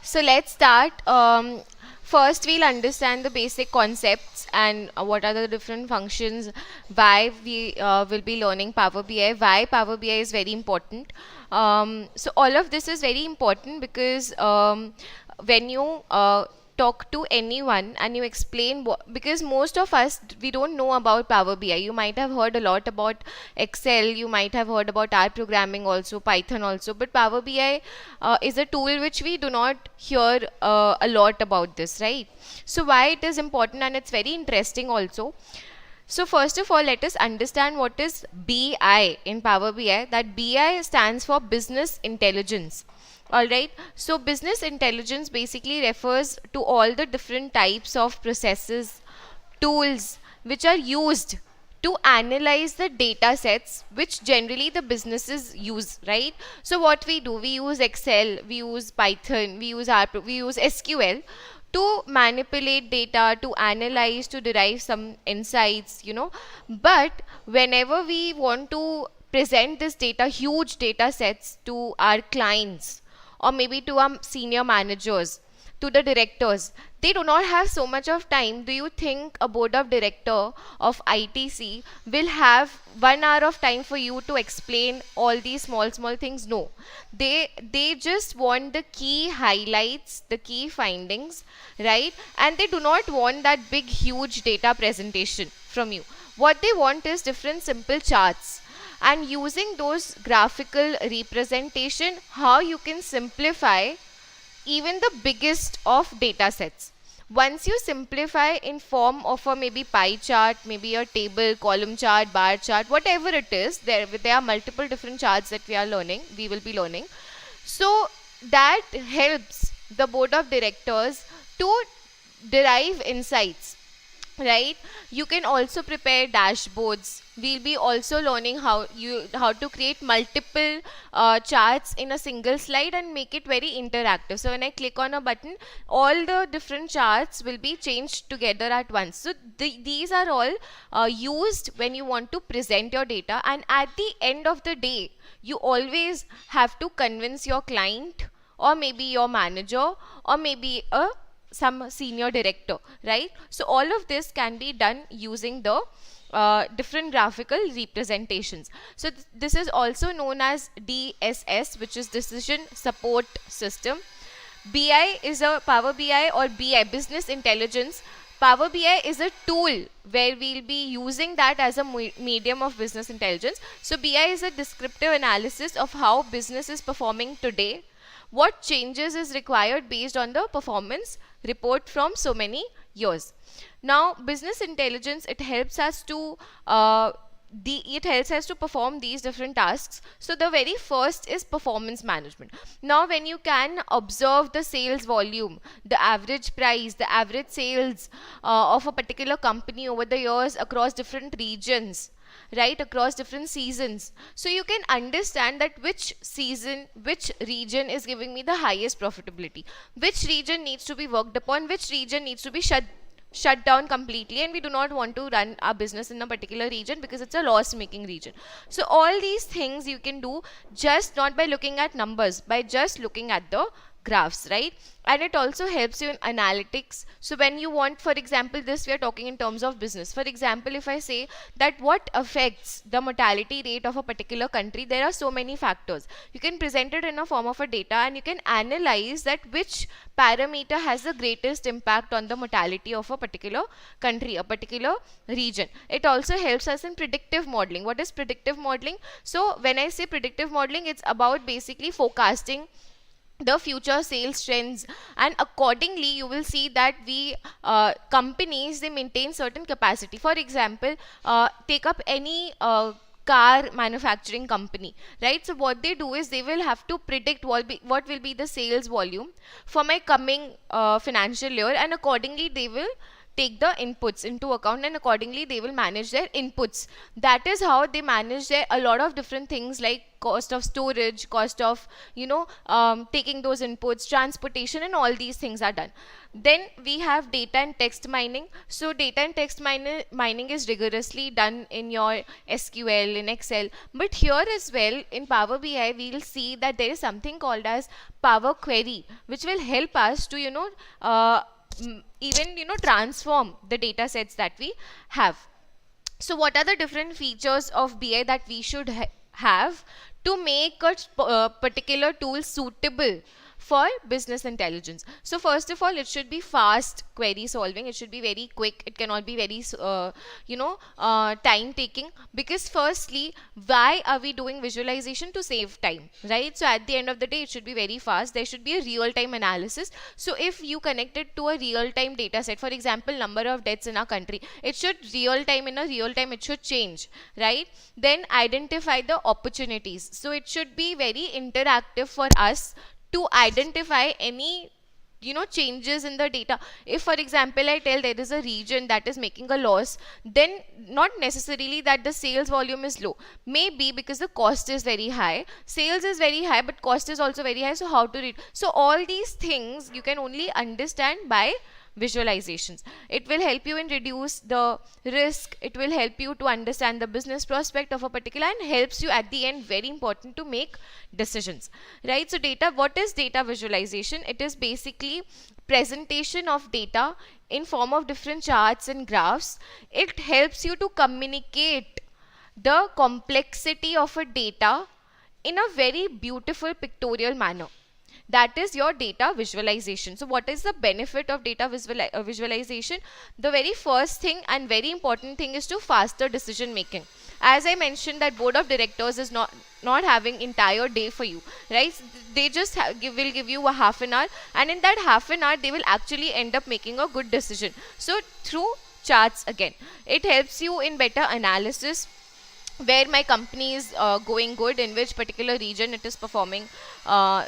So let's start. First, we'll understand the basic concepts and what are the different functions, why we will be learning Power BI, why Power BI is very important. So all of this is very important because when you talk to anyone and you explain what, because most of us we don't know about Power BI. You might have heard a lot about Excel, you might have heard about R programming also, Python also, but Power BI is a tool which we do not hear a lot about this, right? So why it is important, and it's very interesting also. So first of all, let us understand what is BI in Power BI. That BI stands for business intelligence. Alright, so business intelligence basically refers to all the different types of processes, tools which are used to analyze the data sets which generally the businesses use, right? So what we do, we use Excel, we use Python, we use we use SQL to manipulate data, to analyze, to derive some insights, But whenever we want to present this data, huge data sets to our clients, or maybe to our senior managers, to the directors, they do not have so much of time. Do you think a board of director of ITC will have 1 hour of time for you to explain all these small things? No, they just want the key highlights, the key findings, right? And they do not want that big huge data presentation from you. What they want is different simple charts, and using those graphical representation, how you can simplify even the biggest of data sets. Once you simplify in form of a maybe pie chart, maybe a table, column chart, bar chart, whatever it is, there are multiple different charts that we will be learning. So that helps the board of directors to derive insights, right? You can also prepare dashboards. We'll be also learning how to create multiple charts in a single slide and make it very interactive. So when I click on a button, all the different charts will be changed together at once. So these are all used when you want to present your data, and at the end of the day you always have to convince your client, or maybe your manager, or maybe a some senior director, right? So all of this can be done using the different graphical representations. So this is also known as DSS, which is decision support system. BI is a Power BI or BI, business intelligence. Power BI is a tool where we'll be using that as a medium of business intelligence. So BI is a descriptive analysis of how business is performing today, what changes is required based on the performance report from so many years. Now business intelligence, it helps us to perform these different tasks. So the very first is performance management. Now when you can observe the sales volume, the average price, the average sales of a particular company over the years across different regions, right, across different seasons, so you can understand that which season, which region is giving me the highest profitability, which region needs to be worked upon, which region needs to be shut down completely, and we do not want to run our business in a particular region because it's a loss making region. So all these things you can do just not by looking at numbers, by just looking at the graphs, right? And it also helps you in analytics. So when you want, for example, this we are talking in terms of business. For example, if I say that what affects the mortality rate of a particular country, there are so many factors. You can present it in a form of a data, and you can analyze that which parameter has the greatest impact on the mortality of a particular country, a particular region. It also helps us in predictive modeling. What is predictive modeling? So when I say predictive modeling, it's about basically forecasting the future sales trends, and accordingly you will see that we companies, they maintain certain capacity. For example, take up any car manufacturing company, right? So what they do is they will have to predict what will be the sales volume for my coming financial year, and accordingly they will take the inputs into account, and accordingly they will manage their inputs. That is how they manage their a lot of different things like cost of storage, cost of taking those inputs, transportation, and all these things are done. Then we have data and text mining. So data and text mining is rigorously done in your SQL, in Excel, but here as well in Power BI we'll see that there is something called as Power Query, which will help us to even transform the data sets that we have. So what are the different features of BI that we should have to make a particular tool suitable for business intelligence? So first of all, it should be fast query solving. It should be very quick. It cannot be very time taking, because firstly, why are we doing visualization? To save time, right? So at the end of the day, it should be very fast. There should be a real time analysis. So if you connect it to a real time data set, for example, number of deaths in our country, it should in a real time it should change, right? Then identify the opportunities. So it should be very interactive for us to identify any changes in the data. If for example I tell there is a region that is making a loss, then not necessarily that the sales volume is low, maybe because the cost is very high. Sales is very high but cost is also very high, so how to read? So all these things you can only understand by visualizations. It will help you in reduce the risk. It will help you to understand the business prospect of a particular, and helps you at the end, very important, to make decisions, right? So data, what is data visualization? It is basically presentation of data in form of different charts and graphs. It helps you to communicate the complexity of a data in a very beautiful pictorial manner. That is your data visualization. So what is the benefit of data visualization? The very first thing and very important thing is to faster decision making. As I mentioned, that board of directors is not having entire day for you, right? They just will give you a half an hour, and in that half an hour they will actually end up making a good decision. So through charts, again, it helps you in better analysis, where my company is going good, in which particular region it is performing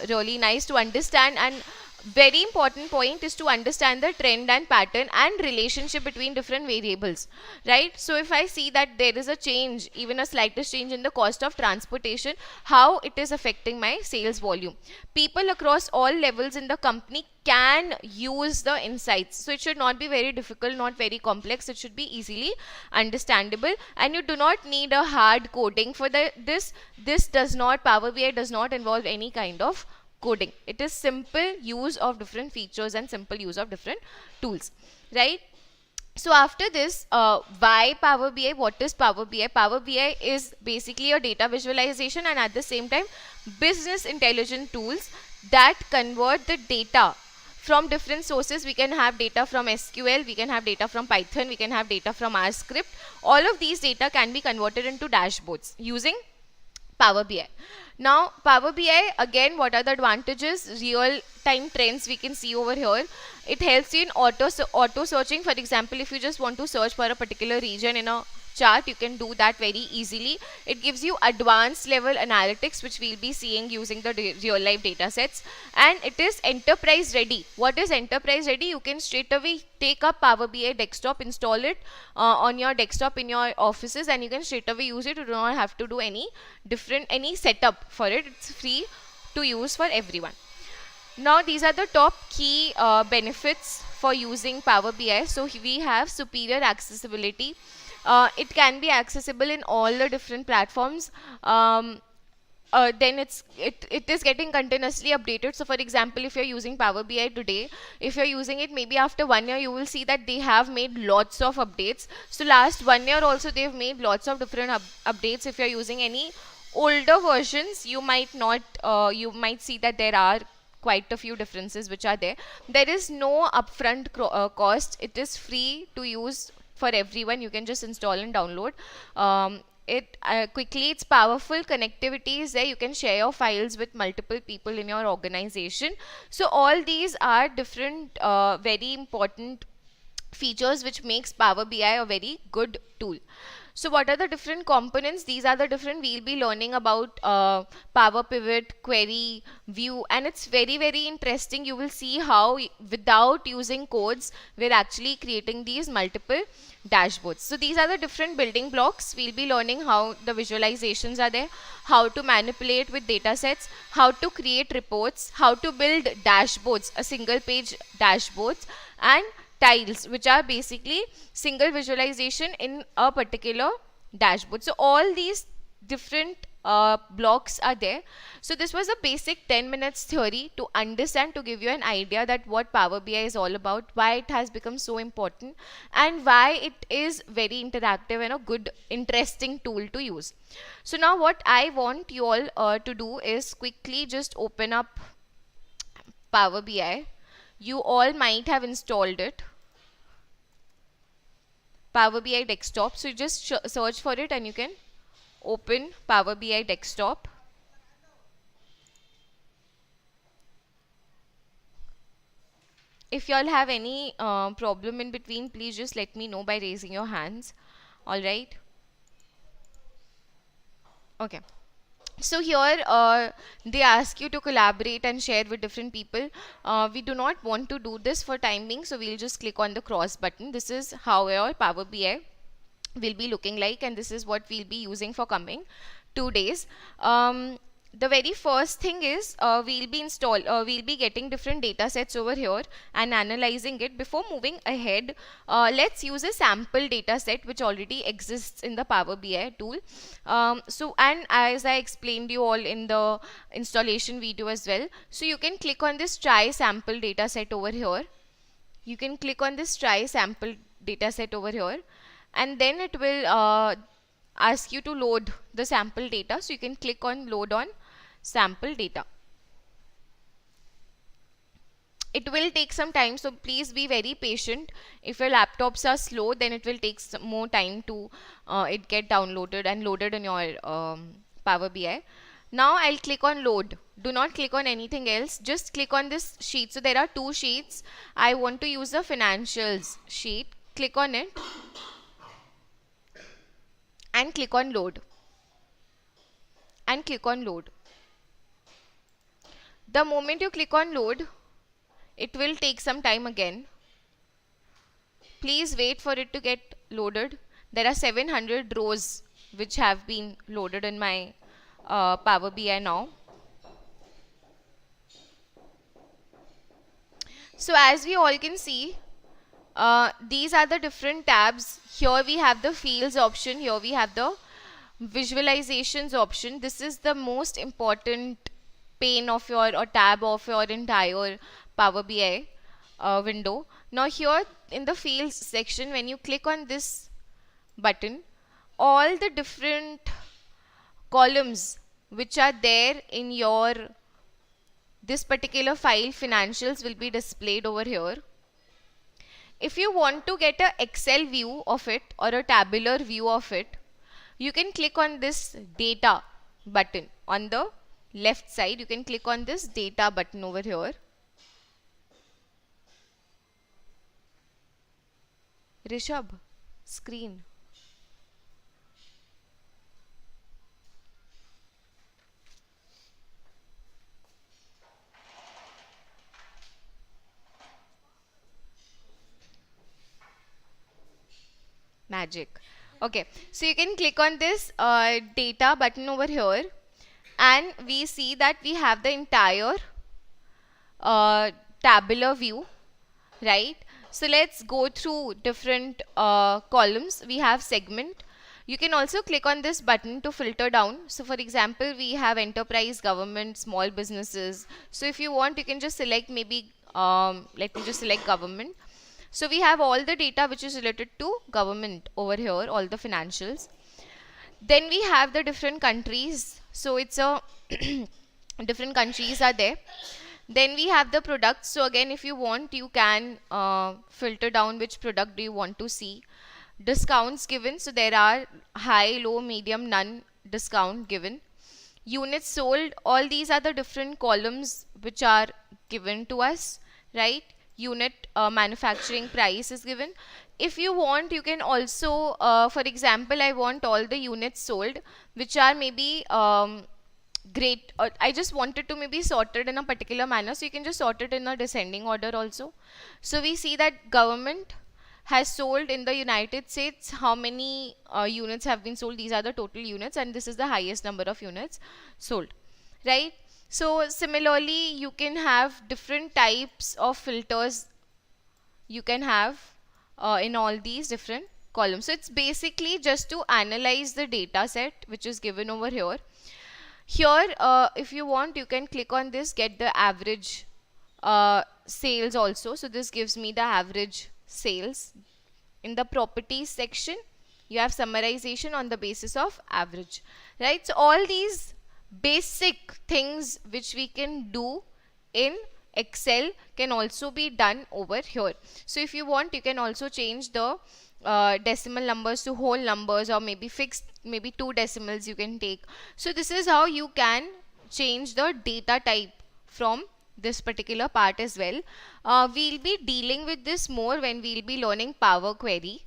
really nice, to understand. And very important point is to understand the trend and pattern and relationship between different variables, right? So if I see that there is a change, even a slightest change in the cost of transportation, how it is affecting my sales volume. People across all levels in the company can use the insights. So it should not be very difficult, not very complex. It should be easily understandable, and you do not need a hard coding for this. Power BI does not involve any kind of coding. It is simple use of different features and simple use of different tools, right? So after this, why Power BI? What is Power BI? Power BI is basically a data visualization and at the same time business intelligence tools that convert the data from different sources. We can have data from SQL, we can have data from Python, we can have data from R script. All of these data can be converted into dashboards using Power BI. Now Power BI, again, what are the advantages? Real time trends we can see over here. It helps you in auto searching. For example, if you just want to search for a particular region in a chart, you can do that very easily. It gives you advanced level analytics, which we'll be seeing using the real life data sets, and it is enterprise ready. What is enterprise ready? You can straight away take up Power BI desktop, install it on your desktop in your offices, and you can straight away use it. You do not have to do any setup for it. It's free to use for everyone. Now these are the top key benefits for using Power BI. So we have superior accessibility. It can be accessible in all the different platforms. Then it is getting continuously updated. So for example, if you're using Power BI today, if you're using it, maybe after 1 year you will see that they have made lots of updates. So last 1 year also they've made lots of different updates. If you're using any older versions, you might not you might see that there are quite a few differences which are there. There is no upfront cost. It is free to use for everyone. You can just install and download it quickly. It's powerful. Connectivity is there. You can share your files with multiple people in your organization. So all these are different very important features which makes Power BI a very good tool. So what are the different components? These are the different, we'll be learning about Power Pivot, query, view, and it's very interesting. You will see how without using codes, we're actually creating these multiple dashboards. So these are the different building blocks. We'll be learning how the visualizations are there, how to manipulate with data sets, how to create reports, how to build dashboards, a single page dashboards, and tiles, which are basically single visualization in a particular dashboard. So all these different blocks are there. So this was a basic 10 minutes theory to understand, to give you an idea that what Power BI is all about, why it has become so important, and why it is very interactive and a good interesting tool to use. So now what I want you all to do is quickly just open up Power BI. You all might have installed it, Power BI desktop. So you just search for it and you can open Power BI desktop. If you all have any problem in between, please just let me know by raising your hands. All right. Okay. So here they ask you to collaborate and share with different people. We do not want to do this for time being, so we'll just click on the cross button. This is how your Power BI will be looking like, and this is what we'll be using for coming 2 days. The very first thing is we'll be getting different data sets over here and analyzing it. Before moving ahead, let's use a sample data set which already exists in the Power BI tool. So, and as I explained you all in the installation video as well, so you can click on this try sample data set over here. You can click on this try sample data set over here, and then it will ask you to load the sample data. So you can click on load on sample data. It will take some time, so please be very patient. If your laptops are slow, then it will take some more time to it get downloaded and loaded in your Power BI. Now I'll click on load. Do not click on anything else, just click on this sheet. So there are two sheets. I want to use the financials sheet. Click on it and click on load, and click on load. The moment you click on load, it will take some time again. Please wait for it to get loaded. There are 700 rows which have been loaded in my Power BI now. So as we all can see, these are the different tabs. Here we have the fields option. Here we have the visualizations option. This is the most important pane of your or tab of your entire Power BI window. Now here in the fields section, when you click on this button, all the different columns which are there in your this particular file financials will be displayed over here. If you want to get a Excel view of it or a tabular view of it, you can click on this data button on the left side. You can click on this data button over here. Rishabh, screen. Magic. Okay, so you can click on this data button over here, and we see that we have the entire tabular view, right? So let's go through different columns. We have segment. You can also click on this button to filter down. So for example, we have enterprise, government, small businesses. So if you want, you can just select maybe, let me just select government. So we have all the data which is related to government over here, all the financials. Then we have the different countries. So it's a different countries are there. Then we have the products. So again, if you want, you can filter down which product do you want to see. Discounts given. So there are high, low, medium, none discount given. Units sold. All these are the different columns which are given to us, right? Unit manufacturing price is given. if you want, you can also, for example, I want all the units sold which are maybe great. I just wanted to maybe sorted in a particular manner, so you can just sort it in a descending order also. So we see that government has sold in the United States how many units have been sold. These are the total units, and this is the highest number of units sold, right? So similarly, you can have different types of filters you can have in all these different columns. So it's basically just to analyze the data set which is given over here. Here, if you want, you can click on this, get the average sales also. So this gives me the average sales. In the properties section, you have summarization on the basis of average, right? So all these basic things which we can do in Excel can also be done over here. So if you want, you can also change the decimal numbers to whole numbers, or maybe fixed, maybe 2 decimals you can take. So this is how you can change the data type from this particular part as well. We'll be dealing with this more when we'll be learning Power Query.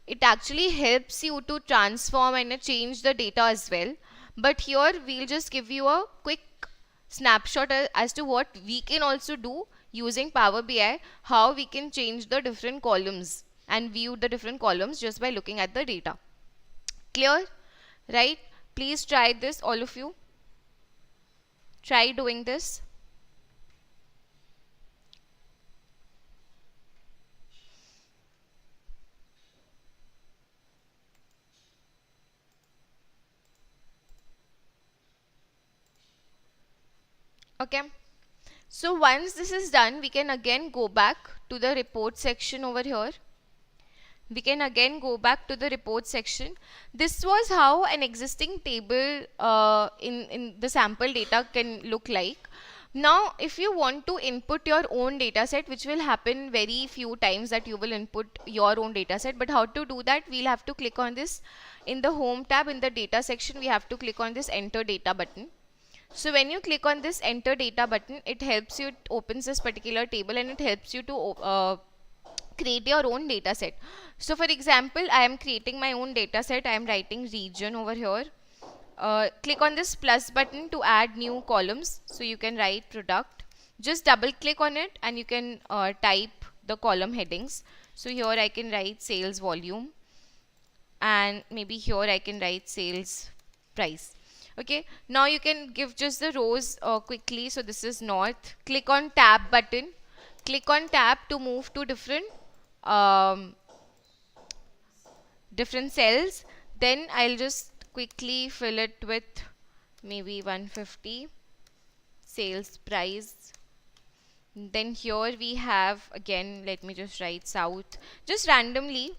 It actually helps you to transform and change the data as well. But here we'll just give you a quick snapshot as to what we can also do using Power BI, how we can change the different columns and view the different columns just by looking at the data. Clear? Right? Please try this, all of you. Try doing this. Okay, so once this is done, we can again go back to the report section over here. We can again go back to the report section. This was how an existing table in the sample data can look like. Now, if you want to input your own data set, which will happen very few times that you will input your own data set, but how to do that, we'll have to click on this in the home tab. In the data section, we have to click on this enter data button. So when you click on this enter data button, it helps you, it opens this particular table, and it helps you to create your own data set. So for example, I am creating my own data set. I am writing region over here. Click on this plus button to add new columns. So you can write product. Just double click on it and you can type the column headings. So here I can write sales volume, and maybe here I can write sales price. Okay, now you can give just the rows quickly. So this is north. Click on tab button. Click on tab to move to different cells. Then I'll just quickly fill it with maybe 150 sales price. Then here we have, again, let me just write south. Just randomly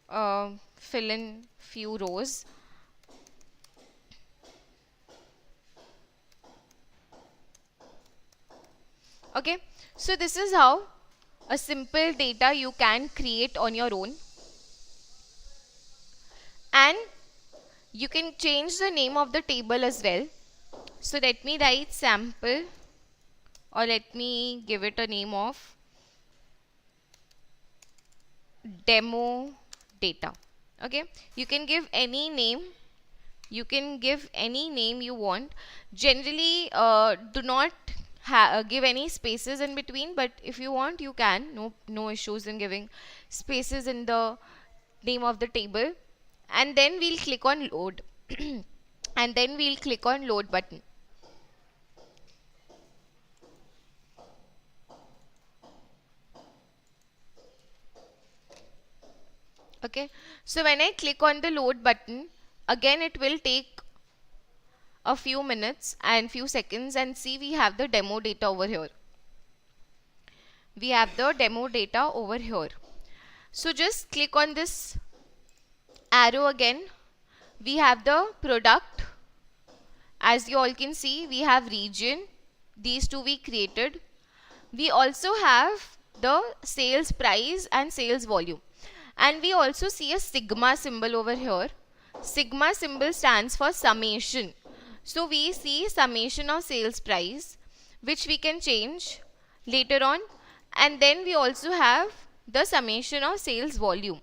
fill in few rows. Okay, so this is how a simple data you can create on your own, and you can change the name of the table as well. So let me write sample, or let me give it a name of demo data. Okay, you can give any name. You can give any name you want. Generally, do not give any spaces in between, but if you want, you can. No issues in giving spaces in the name of the table. And then we'll click on load. And then we'll click on load button. Okay, so when I click on the load button, again it will take a few minutes and few seconds, and see, we have the demo data over here. We have the demo data over here. So just click on this arrow again. We have the product. As you all can see, we have region. These two we created. We also have the sales price and sales volume. And we also see a sigma symbol over here. Sigma symbol stands for summation. So we see summation of sales price, which we can change later on. And then we also have the summation of sales volume,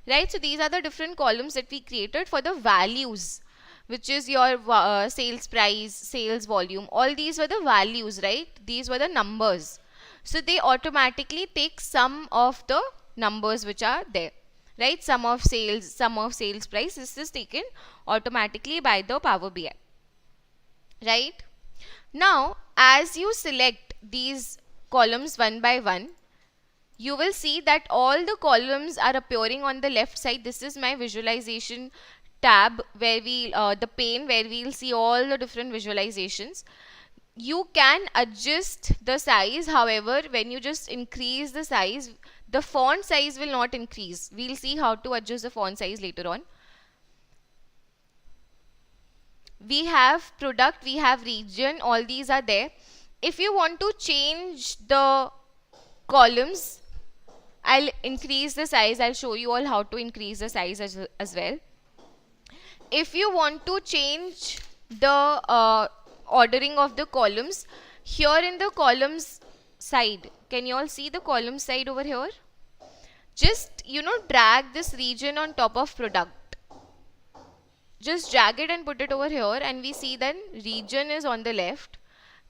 right? So these are the different columns that we created for the values, which is your sales price, sales volume. All these were the values, right? These were the numbers. So they automatically take sum of the numbers which are there, right? Sum of sales price. This is taken automatically by the Power BI, right? Now, as you select these columns one by one, you will see that all the columns are appearing on the left side. This is my visualization tab, where the pane where we'll see all the different visualizations. You can adjust the size. However, when you just increase the size, the font size will not increase. We'll see how to adjust the font size later on. We have product, we have region, all these are there. If you want to change the columns, I'll increase the size. I'll show you all how to increase the size as well. If you want to change the ordering of the columns, here in the columns side, can you all see the column side over here? Just, drag this region on top of product. Just drag it and put it over here, and we see then region is on the left.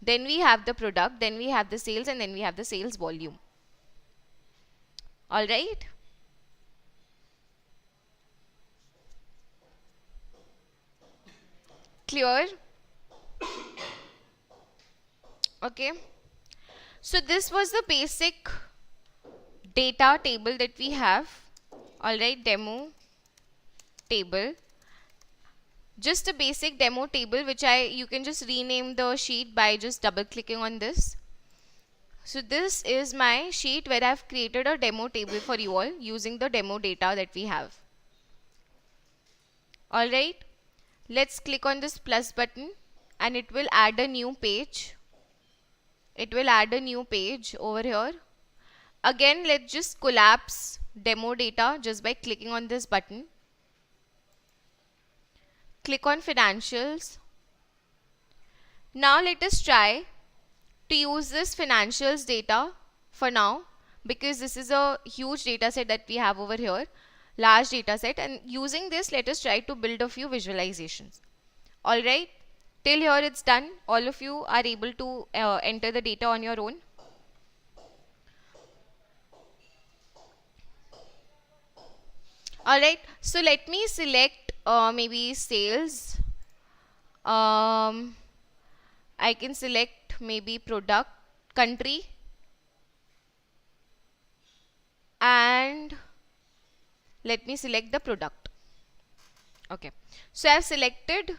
Then we have the product, then we have the sales, and then we have the sales volume. All right. Clear? Okay. So this was the basic data table that we have. All right, demo table. Just a basic demo table, which you can just rename the sheet by just double clicking on this. So this is my sheet where I've created a demo table for you all using the demo data that we have. All right, let's click on this plus button and it will add a new page. It will add a new page over here. Again, let's just collapse demo data just by clicking on this button. Click on financials. Now let us try to use this financials data for now, because this is a huge data set that we have over here, large data set, and using this let us try to build a few visualizations. All right, till here it's done. All of you are able to enter the data on your own. All right, so let me select maybe sales. I can select maybe product, country, and let me select the product. Okay, so I have selected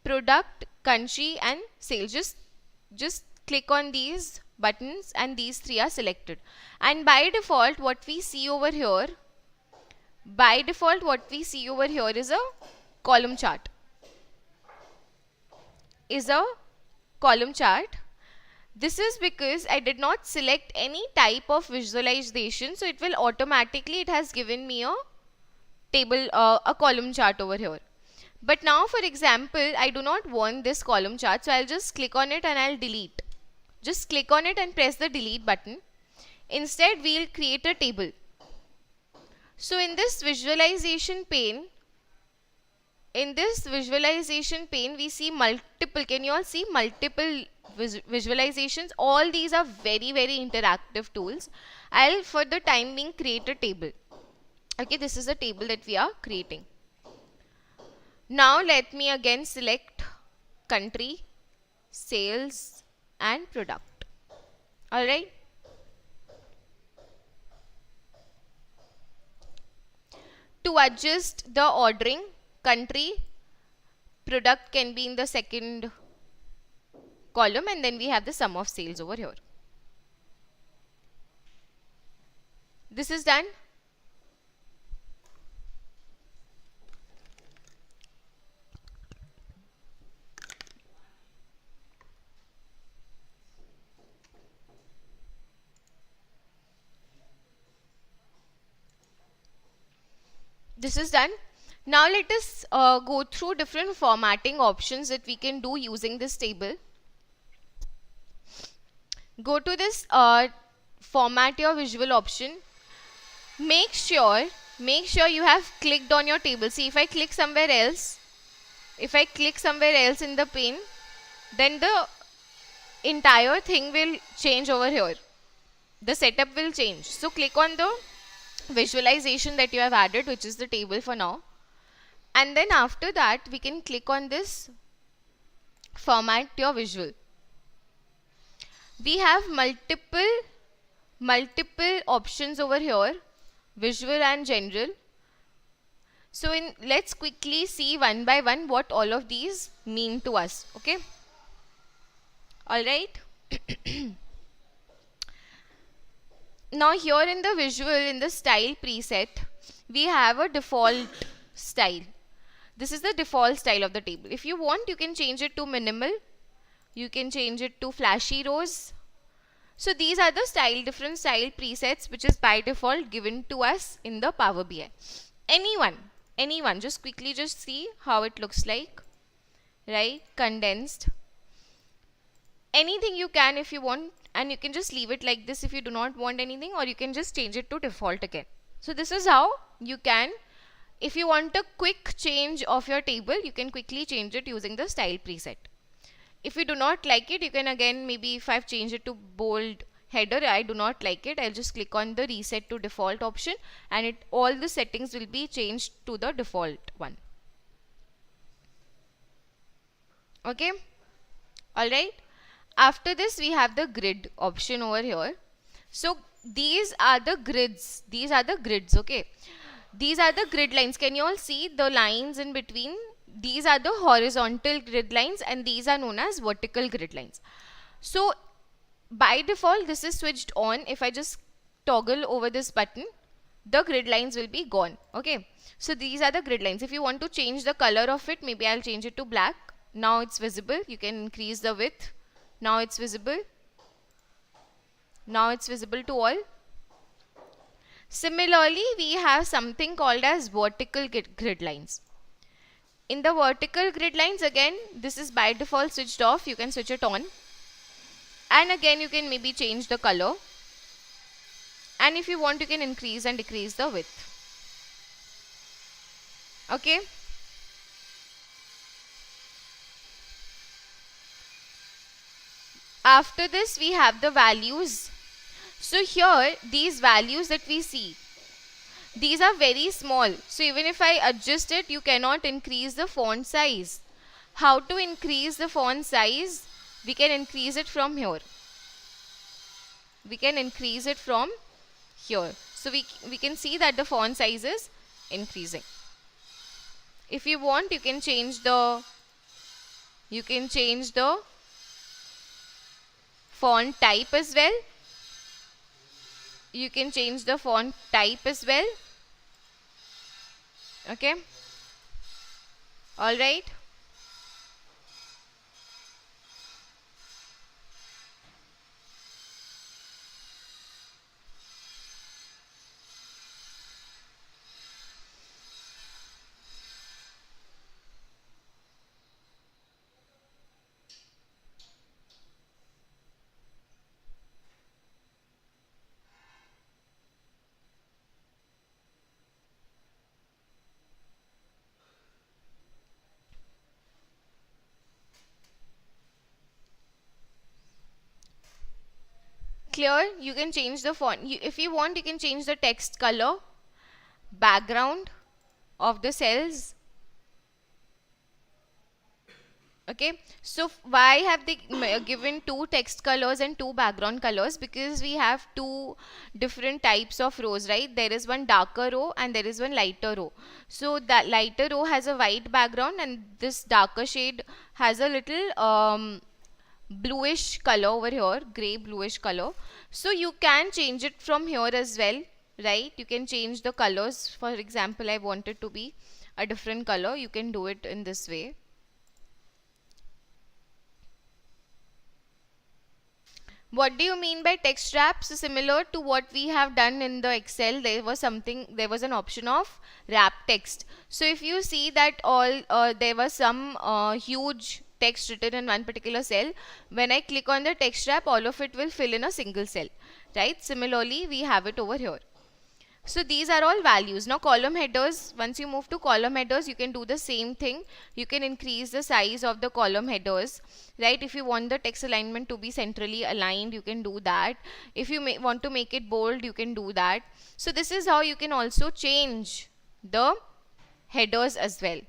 product, country, and sales. Just click on these buttons and these three are selected. And by default, what we see over here is a column chart. This is because I did not select any type of visualization, so it has given me a table, a column chart over here. But now, for example, I do not want this column chart, so I'll just click on it and I'll delete. Just click on it and press the delete button. Instead, we'll create a table. So in this visualization pane, we see multiple. Can you all see multiple visualizations? All these are very, very interactive tools. I'll, for the time being, create a table. Okay, this is a table that we are creating. Now let me again select country, sales, and product. All right. To adjust the ordering, country, product can be in the second column, and then we have the sum of sales over here. This is done. This is done. Now let us go through different formatting options that we can do using this table. Go to this format your visual option. make sure make sure you have clicked on your table. See, if I click somewhere else, in the pane, then the entire thing will change over here. The setup will change. So click on the visualization that you have added, which is the table for now, and then after that we can click on this format your visual. We have multiple options over here, visual and general. So let's quickly see one by one what all of these mean to us. Okay, all right. Now here in the visual, in the style preset, we have a default style. This is the default style of the table. If you want, you can change it to minimal, you can change it to flashy rows. So these are the different style presets which is by default given to us in the Power BI. Anyone, just quickly just see how it looks like, right? Condensed. Anything you can if you want, and you can just leave it like this if you do not want anything, or you can just change it to default again. So this is how you can, if you want a quick change of your table, you can quickly change it using the style preset. If you do not like it, you can again, maybe if I've changed it to bold header, I do not like it, I'll just click on the reset to default option, and all the settings will be changed to the default one. Okay, all right. After this we have the grid option over here. So these are the grids, okay. These are the grid lines. Can you all see the lines in between? These are the horizontal grid lines and these are known as vertical grid lines. So by default this is switched on. If I just toggle over this button, the grid lines will be gone. Okay, so these are the grid lines. If you want to change the color of it, maybe I'll change it to black. Now it's visible. You can increase the width. Now it's visible. Now it's visible to all. Similarly, we have something called as vertical grid lines. In the vertical grid lines, again, this is by default switched off. You can switch it on. And again, you can maybe change the color. And if you want, you can increase and decrease the width. Okay. After this, we have the values. So here, these values that we see, these are very small. So even if I adjust it, you cannot increase the font size. How to increase the font size? We can increase it from here. We can increase it from here. So we can see that the font size is increasing. If you want, you can change the font type as well. You can change the font type as well. Okay, all right. Clear? You can change the font. If you want, you can change the text color, background of the cells. Okay, so why have they given two text colors and two background colors? Because we have two different types of rows, right? There is one darker row and there is one lighter row. So that lighter row has a white background and this darker shade has a little bluish color over here, gray bluish color. So you can change it from here as well, right? You can change the colors. For example, I want it to be a different color. You can do it in this way. What do you mean by text wrap? So similar to what we have done in the Excel, there was an option of wrap text. So if you see that there was some huge text written in one particular cell, when I click on the text wrap, all of it will fill in a single cell, right? Similarly, we have it over here. So these are all values. Now column headers, once you move to column headers, you can do the same thing. You can increase the size of the column headers, right? If you want the text alignment to be centrally aligned, you can do that. If you want to make it bold, you can do that. So this is how you can also change the headers as well.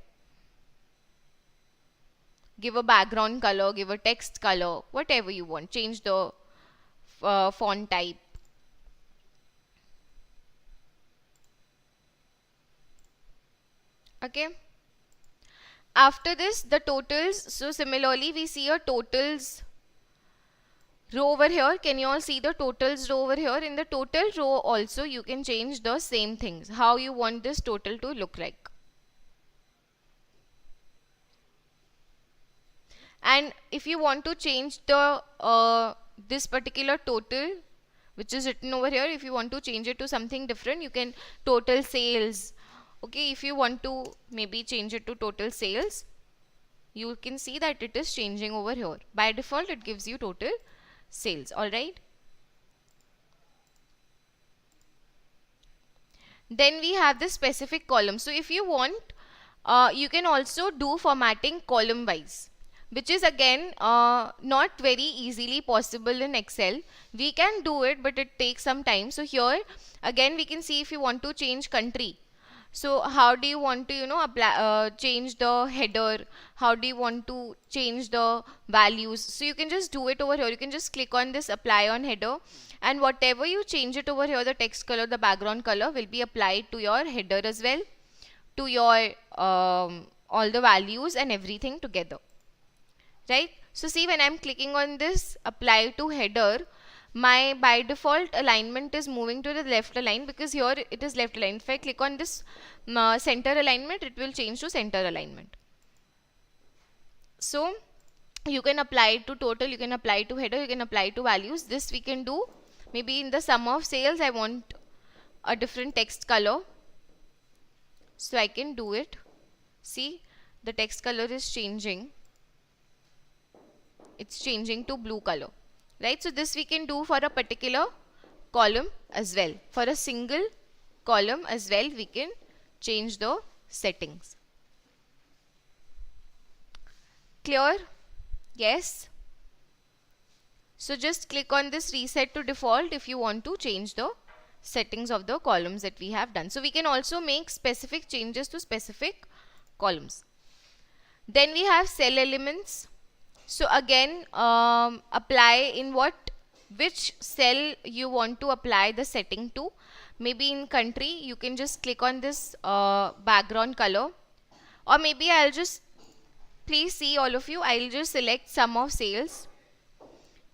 Give a background color, give a text color, whatever you want. Change the font type. Okay. After this, the totals. So similarly, we see a totals row over here. Can you all see the totals row over here? In the total row also, you can change the same things. How you want this total to look like. And if you want to change the this particular total, which is written over here, if you want to change it to something different, you can total sales. Okay, if you want to maybe change it to total sales, you can see that it is changing over here. By default, it gives you total sales. All right. Then we have the specific column. So if you want, you can also do formatting column wise, which is again not very easily possible in Excel. We can do it, but it takes some time. So here again we can see if you want to change country. So how do you want to, apply, change the header? How do you want to change the values? So you can just do it over here. You can just click on this apply on header, and whatever you change it over here, the text color, the background color will be applied to your header as well, to your all the values and everything together. Right? So see, when I'm clicking on this apply to header, my by default alignment is moving to the left align, because here it is left align. If I click on this center alignment, it will change to center alignment. So you can apply it to total, you can apply it to header, you can apply it to values. This we can do. Maybe in the sum of sales, I want a different text color, so I can do it. See, the text color is changing. It's changing to blue color, right? So this we can do for a particular column as well. For a single column as well, we can change the settings. Clear? Yes. So just click on this reset to default if you want to change the settings of the columns that we have done. So we can also make specific changes to specific columns. Then we have cell elements. So again, apply in which cell you want to apply the setting to. Maybe in country, you can just click on this background color, or maybe I'll just, please see all of you, I'll just select sum of sales.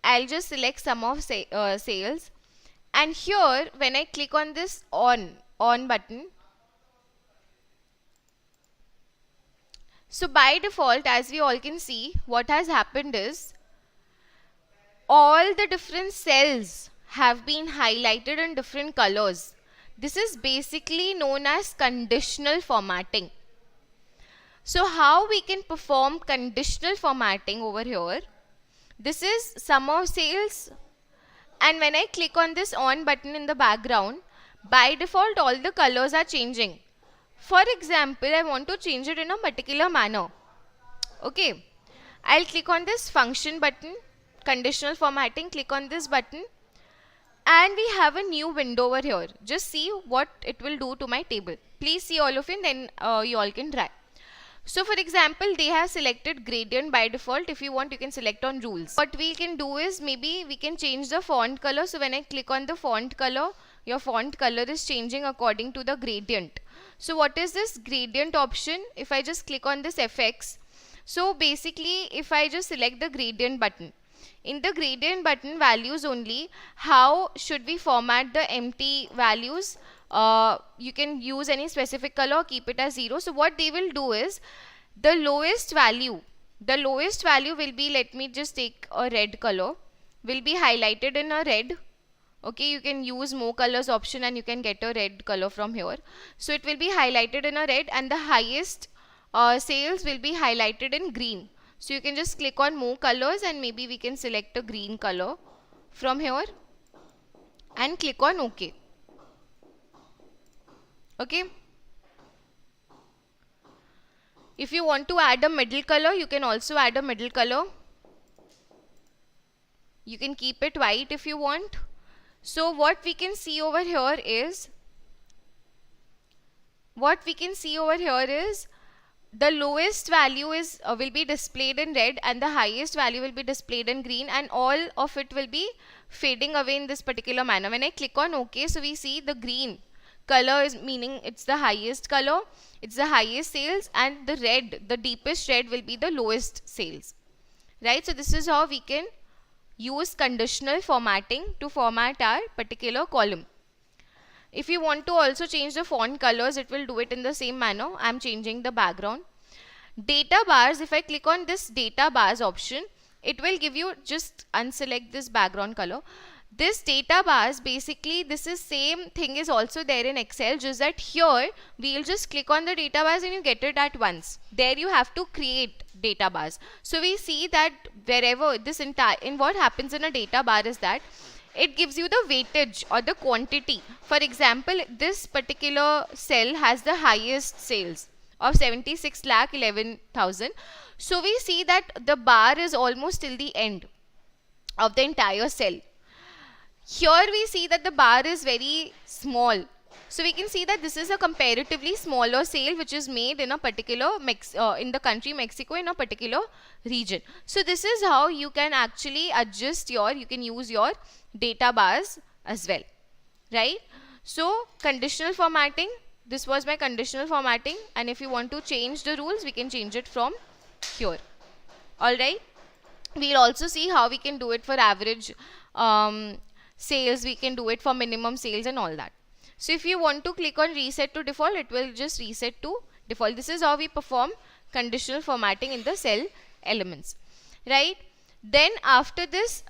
I'll just select sum of sales, and here when I click on this on button, so by default, as we all can see, what has happened is all the different cells have been highlighted in different colors. This is basically known as conditional formatting. So how we can perform conditional formatting over here? This is sum of sales, and when I click on this on button in the background, by default all the colors are changing. For example, I want to change it in a particular manner. Okay, I'll click on this function button, conditional formatting, click on this button, and we have a new window over here. Just see what it will do to my table. Please see all of it, then you all can try. So for example, they have selected gradient by default. If you want, you can select on rules. What we can do is, maybe we can change the font color. So when I click on the font color, your font color is changing according to the gradient. So what is this gradient option? If I just click on this FX, so basically if I just select the gradient button, in the gradient button values only, how should we format the empty values? You can use any specific color, keep it as 0. So what they will do is, the lowest value will be, let me just take a red color, will be highlighted in a red. Okay, you can use more colors option and you can get a red color from here. So it will be highlighted in a red, and the highest sales will be highlighted in green. So you can just click on more colors, and maybe we can select a green color from here and click on OK. Okay. If you want to add a middle color, you can also add a middle color. You can keep it white if you want. So what we can see over here is, the lowest value is will be displayed in red, and the highest value will be displayed in green, and all of it will be fading away in this particular manner. When I click on OK, so we see the green color is meaning it's the highest color, it's the highest sales, and the red, the deepest red, will be the lowest sales, right? So this is how we can use conditional formatting to format our particular column. If you want to also change the font colors, it will do it in the same manner. I'm changing the background. Data bars, if I click on this data bars option, it will give you, just unselect this background color. This data bars, basically this is same thing is also there in Excel, just that here we'll just click on the data bars and you get it at once. There you have to create data bars. So we see that wherever this entire, in what happens in a data bar is that it gives you the weightage or the quantity. For example, this particular cell has the highest sales of 76,11,000. So we see that the bar is almost till the end of the entire cell. Here we see that the bar is very small. So we can see that this is a comparatively smaller sale which is made in a particular in the country Mexico, in a particular region. So this is how you can actually adjust you can use your data bars as well, right? So conditional formatting, this was my conditional formatting, and if you want to change the rules, we can change it from here. All right. We'll also see how we can do it for average sales, we can do it for minimum sales and all that. So if you want to click on reset to default, it will just reset to default. This is how we perform conditional formatting in the cell elements, right? Then after this,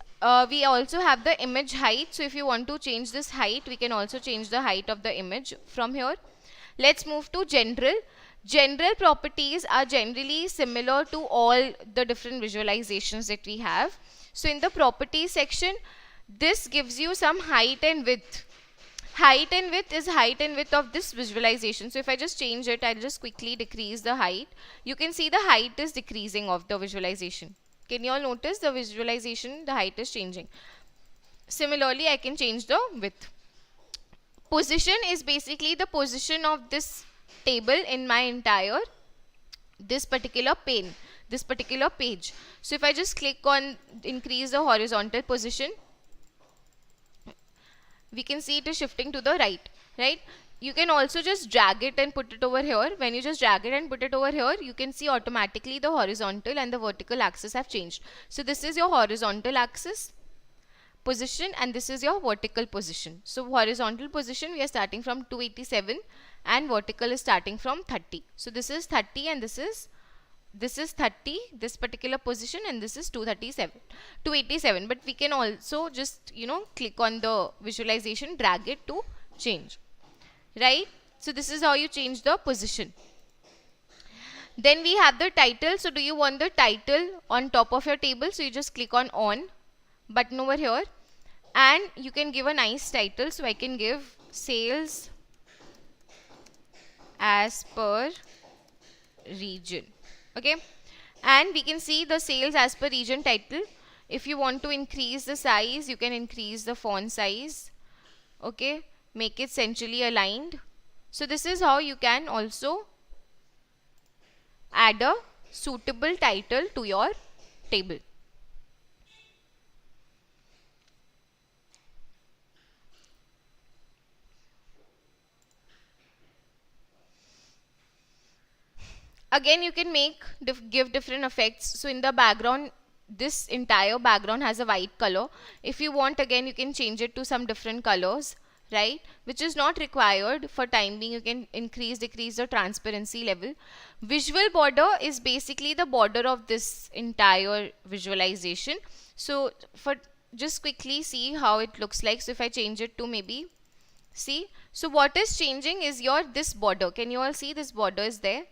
we also have the image height. So if you want to change this height, we can also change the height of the image from here. Let's move to general. General properties are generally similar to all the different visualizations that we have. So in the properties section, this gives you some height and width. Height and width is height and width of this visualization. So if I just change it, I'll just quickly decrease the height. You can see the height is decreasing of the visualization. Can you all notice the visualization, the height is changing. Similarly, I can change the width. Position is basically the position of this table in my entire, this particular pane, this particular page. So if I just click on increase the horizontal position, we can see it is shifting to the right? You can also just drag it and put it over here. When you just drag it and put it over here, you can see automatically the horizontal and the vertical axis have changed. So this is your horizontal axis position and this is your vertical position. So horizontal position, we are starting from 287 and vertical is starting from 30. So this is 30 and this is 30, this particular position, and this is 287. But we can also just click on the visualization, drag it to change, right? So this is how you change the position. Then we have the title. So do you want the title on top of your table? So you just click on button over here and you can give a nice title. So I can give sales as per region. Okay, and we can see the sales as per region title. If you want to increase the size, you can increase the font size. Okay, make it centrally aligned. So this is how you can also add a suitable title to your table. Again, you can give different effects. So in the background, this entire background has a white color. If you want, again, you can change it to some different colors, right? Which is not required. For time being, you can decrease the transparency level. Visual border is basically the border of this entire visualization. So for just quickly see how it looks like. So if I change it to maybe, see, so what is changing is this border. Can you all see this border is there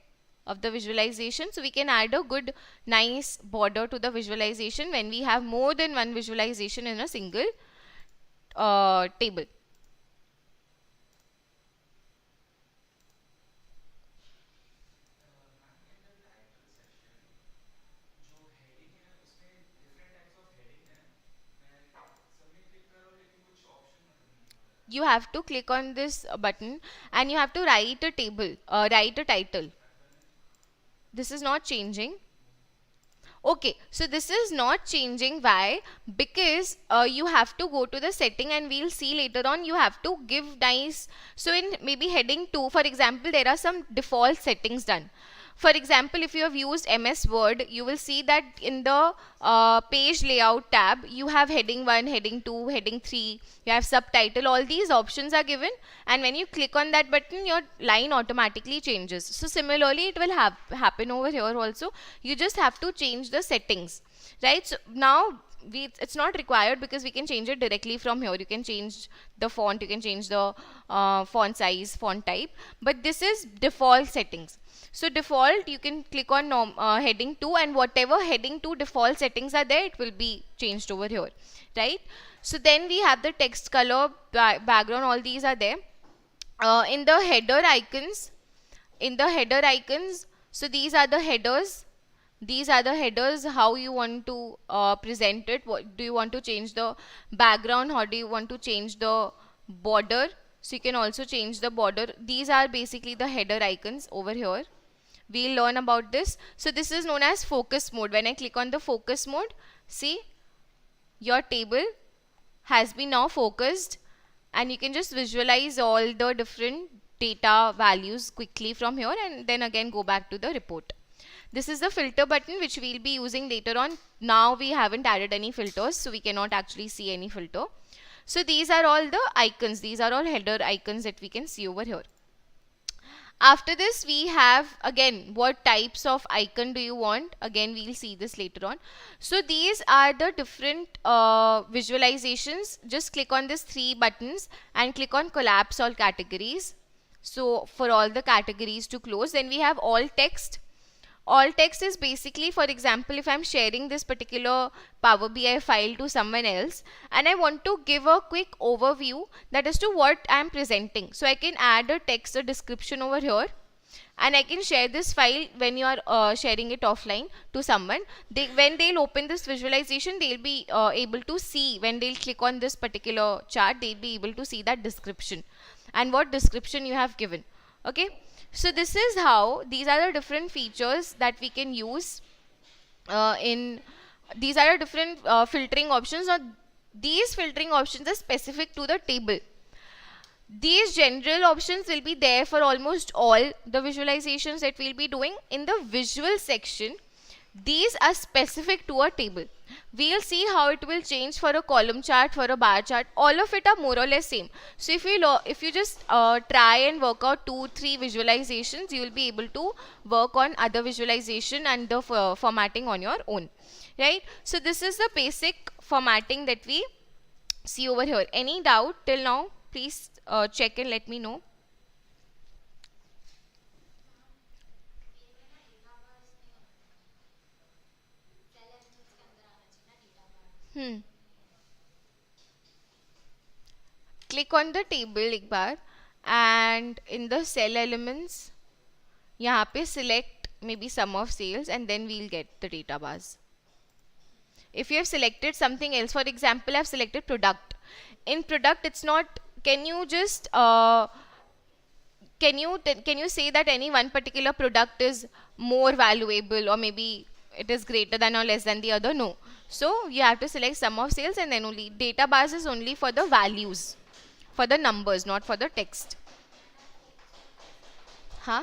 of the visualization? So we can add a good nice border to the visualization when we have more than one visualization in a single table. you have to click on this button and you have to write a table, write a title. This is not changing. Okay, so this is not changing. Why? Because you have to go to the setting, and we'll see later on you have to give nice. So in maybe heading 2, for example, there are some default settings done. For example, if you have used MS Word, you will see that in the page layout tab, you have heading 1, heading 2, heading 3, you have subtitle, all these options are given, and when you click on that button, your line automatically changes. So similarly, it will happen over here also. You just have to change the settings, right? So now it's not required because we can change it directly from here. You can change the font, you can change the font size, font type, but this is default settings. So default, you can click on heading 2, and whatever heading 2 default settings are there, it will be changed over here, right? So then we have the text color, background, all these are there. In the header icons, so these are the headers. These are the headers, how you want to present it. What do you want to change the background? How do you want to change the border? So you can also change the border. These are basically the header icons over here. We'll learn about this. So this is known as focus mode. When I click on the focus mode, see, your table has been now focused, and you can just visualize all the different data values quickly from here, and then again go back to the report. This is the filter button which we'll be using later on. Now we haven't added any filters, so we cannot actually see any filter. So these are all the icons. These are all header icons that we can see over here. After this, we have again what types of icon do you want. Again, we'll see this later on. So these are the different visualizations. Just click on these 3 buttons and click on collapse all categories. So for all the categories to close, then we have all text. All text is basically, for example, if I'm sharing this particular Power BI file to someone else and I want to give a quick overview that as to what I'm presenting. So I can add a text, a description over here, and I can share this file when you are sharing it offline to someone. When they'll open this visualization, they'll be able to see, when they'll click on this particular chart, they'll be able to see that description and what description you have given. Okay. So this is how, these are the different features that we can use these are the different filtering options, or these filtering options are specific to the table. These general options will be there for almost all the visualizations that we'll be doing. In the visual section, these are specific to a table. We'll see how it will change for a column chart, for a bar chart. All of it are more or less same. So if you just try and work out 2-3 visualizations, you will be able to work on other visualization and the formatting on your own, right? So this is the basic formatting that we see over here. Any doubt till now? Please check and let me know. Click on the table एक बार, and in the cell elements यहाँ पे select maybe sum of sales, and then we'll get the data bars. If you have selected something else, for example, I've selected product. In product, it's not, can you just can you say that any one particular product is more valuable, or maybe it is greater than or less than the other? No. So you have to select sum of sales, and then only data bars is only for the values, for the numbers, not for the text. Huh?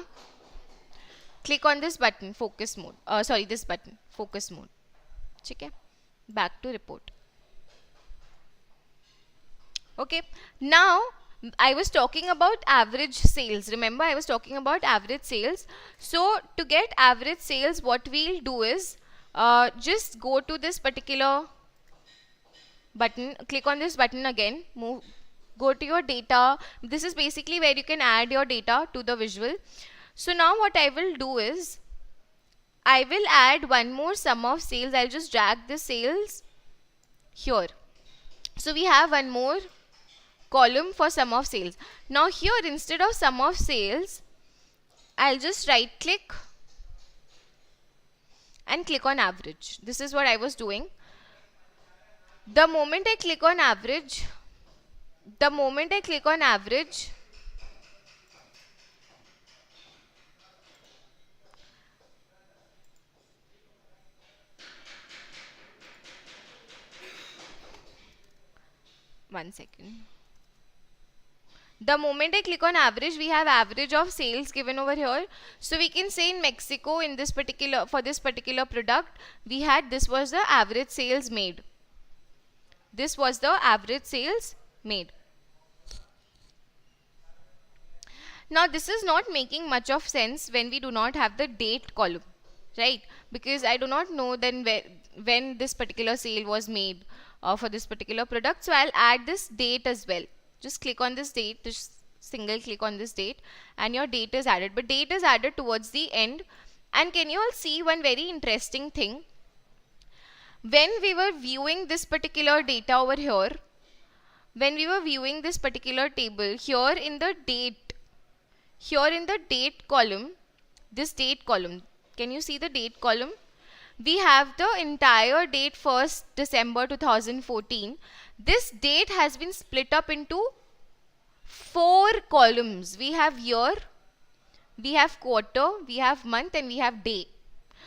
Click on this button, focus mode. This button, focus mode. Okay. Back to report. Okay. Now I was talking about average sales. Remember, I was talking about average sales. So to get average sales, what we'll do is just go to this particular button, click on this button again, go to your data. This is basically where you can add your data to the visual. So now what I will do is, I will add one more sum of sales. I'll just drag the sales here. So we have one more column for sum of sales. Now here, instead of sum of sales, I'll just right click and click on average. This is what I was doing. The moment I click on average, The moment I click on average, one second. The moment I click on average, we have average of sales given over here. So we can say in Mexico, in this particular, for this particular product, we had, this was the average sales made. This was the average sales made. Now this is not making much of sense when we do not have the date column, right? Because I do not know then when this particular sale was made for this particular product. So I'll add this date as well. Just click on this date, just single click on this date, and your date is added. But date is added towards the end. And can you all see one very interesting thing? When we were viewing this particular data over here, when we were viewing this particular table, here in the date column, this date column, can you see the date column? We have the entire date 1st December 2014. This date has been split up into 4 columns. We have year, we have quarter, we have month, and we have day.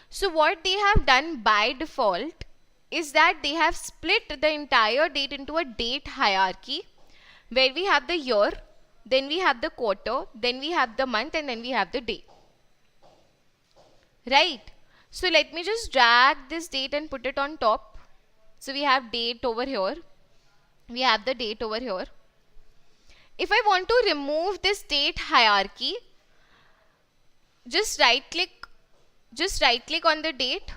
So what they have done by default is that they have split the entire date into a date hierarchy, where we have the year, then we have the quarter, then we have the month, and then we have the day. Right? So let me just drag this date and put it on top. So we have date over here. We have the date over here. If I want to remove this date hierarchy, just right click on the date.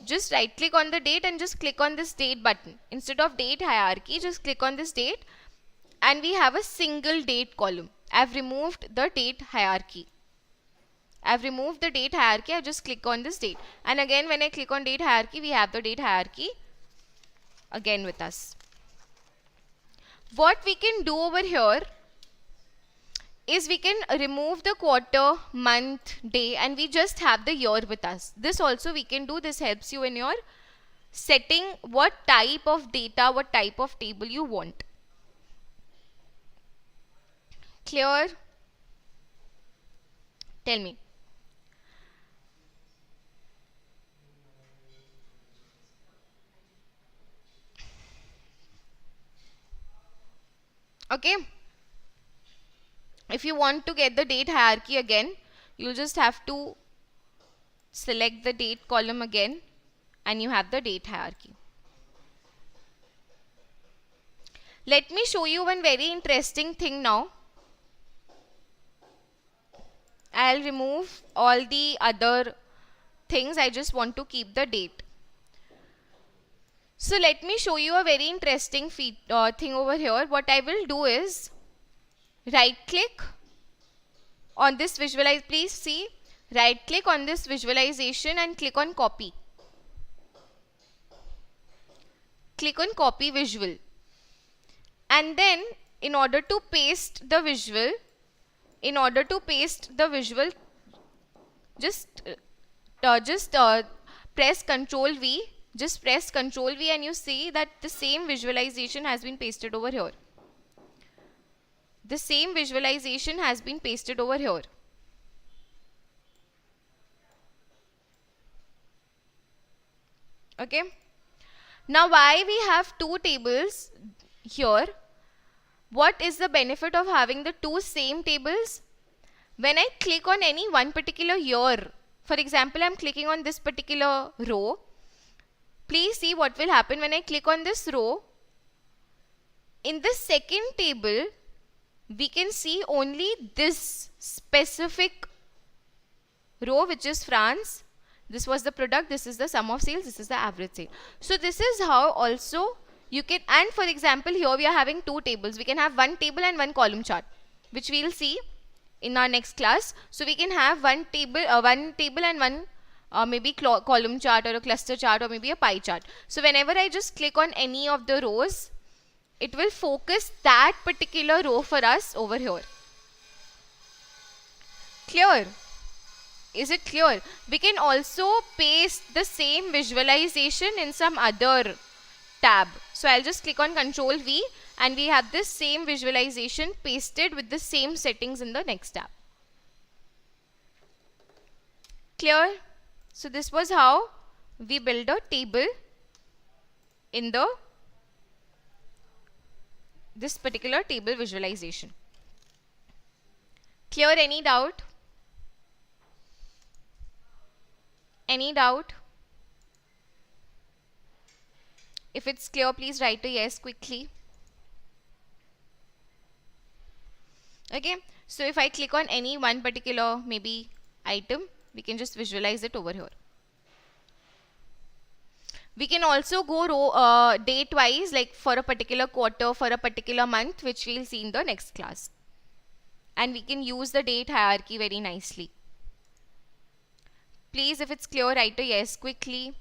Just right click on the date and just click on this date button. Instead of date hierarchy, just click on this date and we have a single date column. I've removed the date hierarchy. I've just click on this date. And again, when I click on date hierarchy, we have the date hierarchy again with us. What we can do over here is we can remove the quarter, month, day, and we just have the year with us. This also we can do. This helps you in your setting what type of data, what type of table you want. Clear? Tell me. Okay. If you want to get the date hierarchy again, you'll just have to select the date column again and you have the date hierarchy. Let me show you one very interesting thing now. I'll remove all the other things. I just want to keep the date. So let me show you a very interesting thing over here. What I will do is right click on this visualize. Please see, right click on this visualization and click on copy. Click on copy visual. And then in order to paste the visual, just press Ctrl V. Just press Ctrl V and you see that the same visualization has been pasted over here. The same visualization has been pasted over here. Okay. Now why we have two tables here? What is the benefit of having the two same tables? When I click on any one particular year, for example, I'm clicking on this particular row. Please see what will happen when I click on this row. In the second table, we can see only this specific row, which is France. This was the product, this is the sum of sales, this is the average sale. So this is how also you can, and for example, here we are having two tables. We can have one table and one column chart, which we will see in our next class. So we can have one table and one maybe column chart or a cluster chart or maybe a pie chart. So whenever I just click on any of the rows, it will focus that particular row for us over here. Clear? Is it clear? We can also paste the same visualization in some other tab. So I'll just click on Control V and we have this same visualization pasted with the same settings in the next tab. Clear? So this was how we build a table in this particular table visualization. Clear? Any doubt? Any doubt? If it's clear, please write a yes quickly. Okay, so if I click on any one particular maybe item, we can just visualize it over here. We can also go date wise, like for a particular quarter, for a particular month, which we'll see in the next class. And we can use the date hierarchy very nicely. Please, if it's clear, write a yes quickly.